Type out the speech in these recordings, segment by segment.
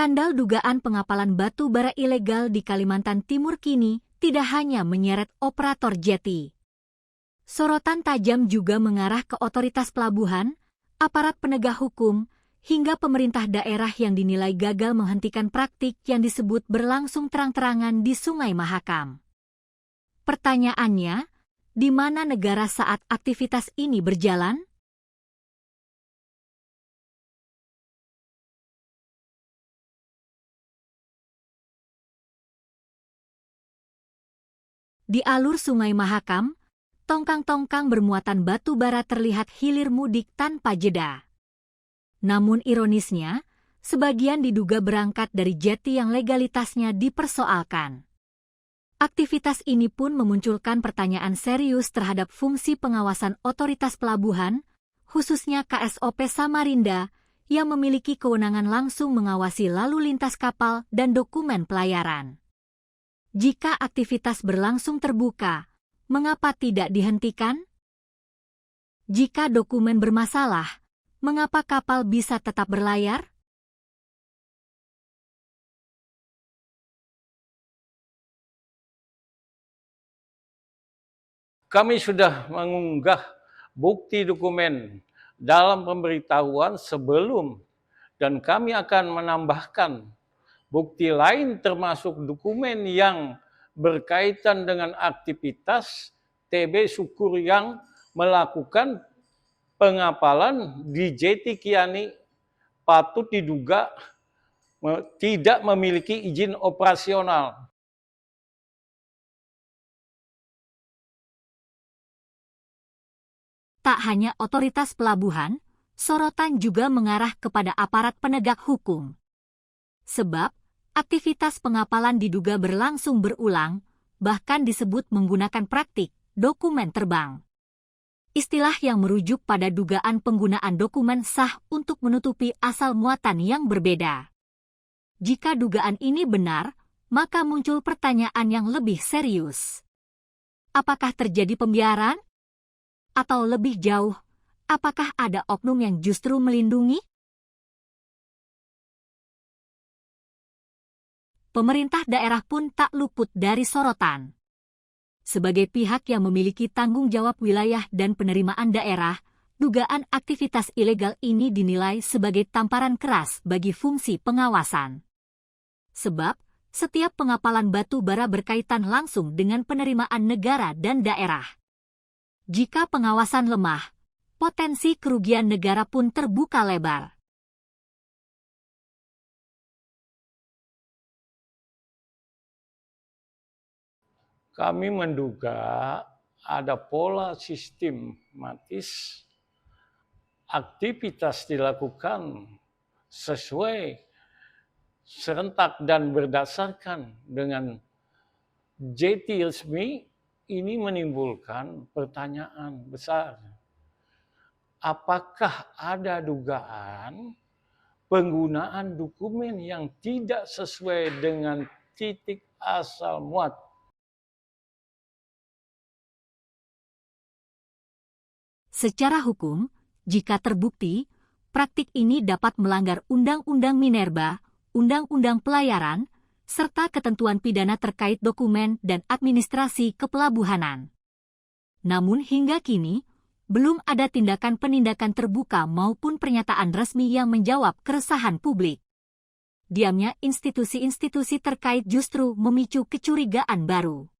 Skandal dugaan pengapalan batu bara ilegal di Kalimantan Timur kini tidak hanya menyeret operator jeti. Sorotan tajam juga mengarah ke otoritas pelabuhan, aparat penegak hukum, hingga pemerintah daerah yang dinilai gagal menghentikan praktik yang disebut berlangsung terang-terangan di Sungai Mahakam. Pertanyaannya, di mana negara saat aktivitas ini berjalan? Di alur Sungai Mahakam, tongkang-tongkang bermuatan batu bara terlihat hilir mudik tanpa jeda. Namun ironisnya, sebagian diduga berangkat dari jeti yang legalitasnya dipersoalkan. Aktivitas ini pun memunculkan pertanyaan serius terhadap fungsi pengawasan otoritas pelabuhan, khususnya KSOP Samarinda, yang memiliki kewenangan langsung mengawasi lalu lintas kapal dan dokumen pelayaran. Jika aktivitas berlangsung terbuka, mengapa tidak dihentikan? Jika dokumen bermasalah, mengapa kapal bisa tetap berlayar? Kami sudah mengunggah bukti dokumen dalam pemberitahuan sebelum dan kami akan menambahkan bukti lain termasuk dokumen yang berkaitan dengan aktivitas TB Sukur yang melakukan pengapalan di jeti Kiani patut diduga tidak memiliki izin operasional. Tak hanya otoritas pelabuhan, sorotan juga mengarah kepada aparat penegak hukum. Sebab, aktivitas pengapalan diduga berlangsung berulang, bahkan disebut menggunakan praktik dokumen terbang. Istilah yang merujuk pada dugaan penggunaan dokumen sah untuk menutupi asal muatan yang berbeda. Jika dugaan ini benar, maka muncul pertanyaan yang lebih serius. Apakah terjadi pembiaran? Atau lebih jauh, apakah ada oknum yang justru melindungi? Pemerintah daerah pun tak luput dari sorotan. Sebagai pihak yang memiliki tanggung jawab wilayah dan penerimaan daerah, dugaan aktivitas ilegal ini dinilai sebagai tamparan keras bagi fungsi pengawasan. Sebab, setiap pengapalan batu bara berkaitan langsung dengan penerimaan negara dan daerah. Jika pengawasan lemah, potensi kerugian negara pun terbuka lebar. Kami menduga ada pola sistematis aktivitas dilakukan sesuai serentak dan berdasarkan dengan jeti resmi. Ini menimbulkan pertanyaan besar. Apakah ada dugaan penggunaan dokumen yang tidak sesuai dengan titik asal muat? Secara hukum, jika terbukti, praktik ini dapat melanggar Undang-Undang Minerba, Undang-Undang Pelayaran, serta ketentuan pidana terkait dokumen dan administrasi kepelabuhanan. Namun hingga kini, belum ada tindakan-penindakan terbuka maupun pernyataan resmi yang menjawab keresahan publik. Diamnya institusi-institusi terkait justru memicu kecurigaan baru.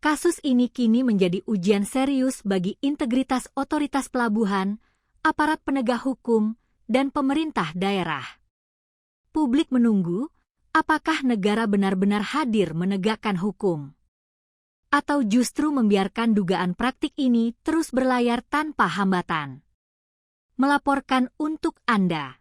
Kasus ini kini menjadi ujian serius bagi integritas otoritas pelabuhan, aparat penegak hukum, dan pemerintah daerah. Publik menunggu, apakah negara benar-benar hadir menegakkan hukum? Atau justru membiarkan dugaan praktik ini terus berlayar tanpa hambatan? Melaporkan untuk Anda.